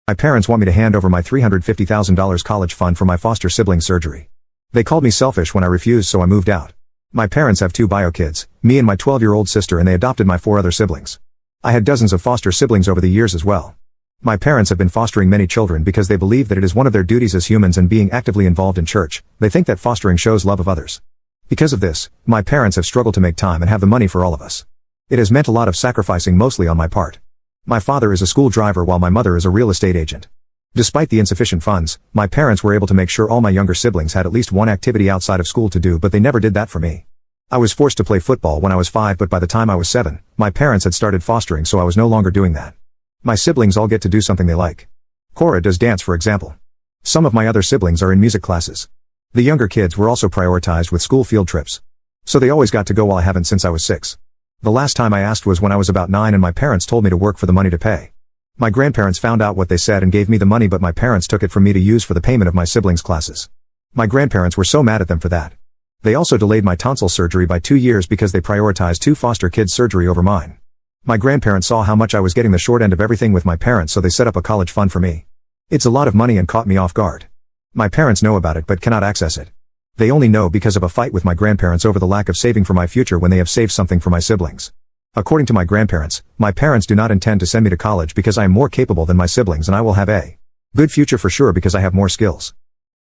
My parents want me to hand over my $350,000 college fund for my foster sibling's surgery. They called me selfish when I refused, so I moved out. My parents have 2 bio kids, me and my 12-year-old sister, and they adopted my 4 other siblings. I had dozens of foster siblings over the years as well. My parents have been fostering many children because they believe that it is one of their duties as humans, and being actively involved in church, they think that fostering shows love of others. Because of this, my parents have struggled to make time and have the money for all of us. It has meant a lot of sacrificing, mostly on my part. My father is a school driver while my mother is a real estate agent. Despite the insufficient funds, my parents were able to make sure all my younger siblings had at least one activity outside of school to do, but they never did that for me. I was forced to play football when I was 5, but by the time I was 7, my parents had started fostering, so I was no longer doing that. My siblings all get to do something they like. Cora does dance, for example. Some of my other siblings are in music classes. The younger kids were also prioritized with school field trips. So they always got to go while I haven't since I was 6. The last time I asked was when I was about 9, and my parents told me to work for the money to pay. My grandparents found out what they said and gave me the money, but my parents took it from me to use for the payment of my siblings' classes. My grandparents were so mad at them for that. They also delayed my tonsil surgery by 2 years because they prioritized 2 foster kids' surgery over mine. My grandparents saw how much I was getting the short end of everything with my parents, so they set up a college fund for me. It's a lot of money and caught me off guard. My parents know about it but cannot access it. They only know because of a fight with my grandparents over the lack of saving for my future when they have saved something for my siblings. According to my grandparents, my parents do not intend to send me to college because I am more capable than my siblings, and I will have a good future for sure because I have more skills.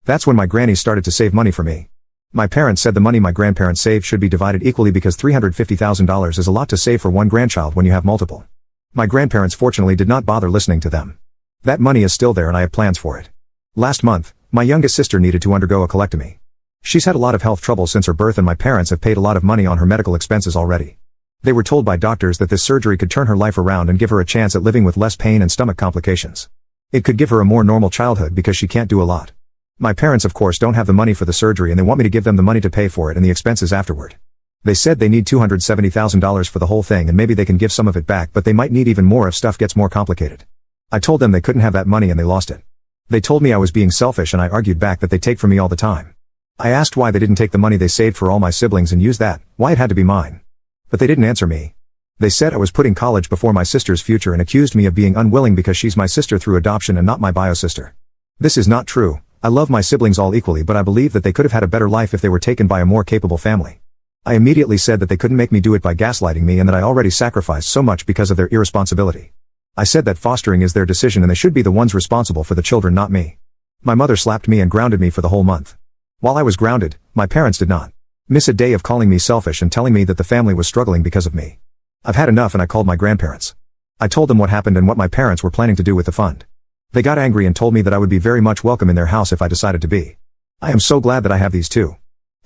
That's when my grannies started to save money for me. My parents said the money my grandparents saved should be divided equally because $350,000 is a lot to save for one grandchild when you have multiple. My grandparents fortunately did not bother listening to them. That money is still there and I have plans for it. Last month, my youngest sister needed to undergo a colectomy. She's had a lot of health trouble since her birth, and my parents have paid a lot of money on her medical expenses already. They were told by doctors that this surgery could turn her life around and give her a chance at living with less pain and stomach complications. It could give her a more normal childhood because she can't do a lot. My parents of course don't have the money for the surgery, and they want me to give them the money to pay for it and the expenses afterward. They said they need $270,000 for the whole thing, and maybe they can give some of it back, but they might need even more if stuff gets more complicated. I told them they couldn't have that money and they lost it. They told me I was being selfish, and I argued back that they take from me all the time. I asked why they didn't take the money they saved for all my siblings and use that, why it had to be mine. But they didn't answer me. They said I was putting college before my sister's future and accused me of being unwilling because she's my sister through adoption and not my bio sister. This is not true. I love my siblings all equally, but I believe that they could have had a better life if they were taken by a more capable family. I immediately said that they couldn't make me do it by gaslighting me, and that I already sacrificed so much because of their irresponsibility. I said that fostering is their decision and they should be the ones responsible for the children, not me. My mother slapped me and grounded me for the whole month. While I was grounded, my parents did not miss a day of calling me selfish and telling me that the family was struggling because of me. I've had enough, and I called my grandparents. I told them what happened and what my parents were planning to do with the fund. They got angry and told me that I would be very much welcome in their house if I decided to be. I am so glad that I have these two.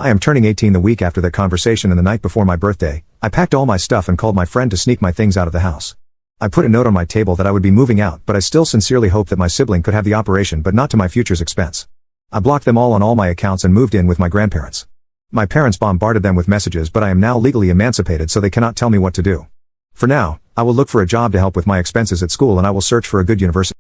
I am turning 18 the week after that conversation, and the night before my birthday, I packed all my stuff and called my friend to sneak my things out of the house. I put a note on my table that I would be moving out, but I still sincerely hope that my sibling could have the operation, but not to my future's expense. I blocked them all on all my accounts and moved in with my grandparents. My parents bombarded them with messages, but I am now legally emancipated, so they cannot tell me what to do. For now, I will look for a job to help with my expenses at school, and I will search for a good university.